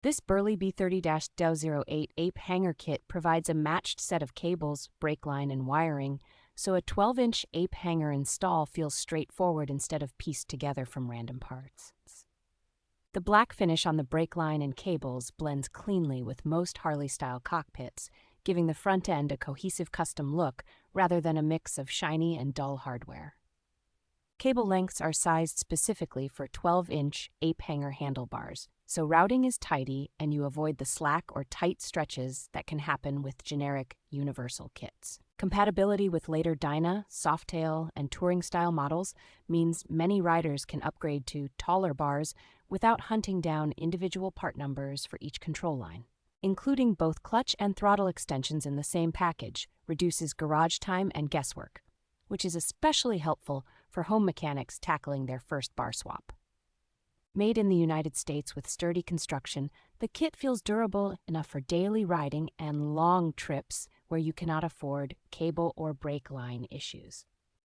This BURLY B30-1008 Ape Hanger Kit provides a matched set of cables, brake line, and wiring, so a 12-inch Ape hanger install feels straightforward instead of pieced together from random parts. The black finish on the brake line and cables blends cleanly with most Harley-style cockpits, giving the front end a cohesive custom look rather than a mix of shiny and dull hardware. Cable lengths are sized specifically for 12-inch Ape hanger handlebars, so routing is tidy and you avoid the slack or tight stretches that can happen with generic universal kits. Compatibility with later Dyna, Softail, and touring-style models means many riders can upgrade to taller bars without hunting down individual part numbers for each control line. Including both clutch and throttle extensions in the same package reduces garage time and guesswork, which is especially helpful for home mechanics tackling their first bar swap. Made in the United States with sturdy construction, the kit feels durable enough for daily riding and long trips where you cannot afford cable or brake line issues.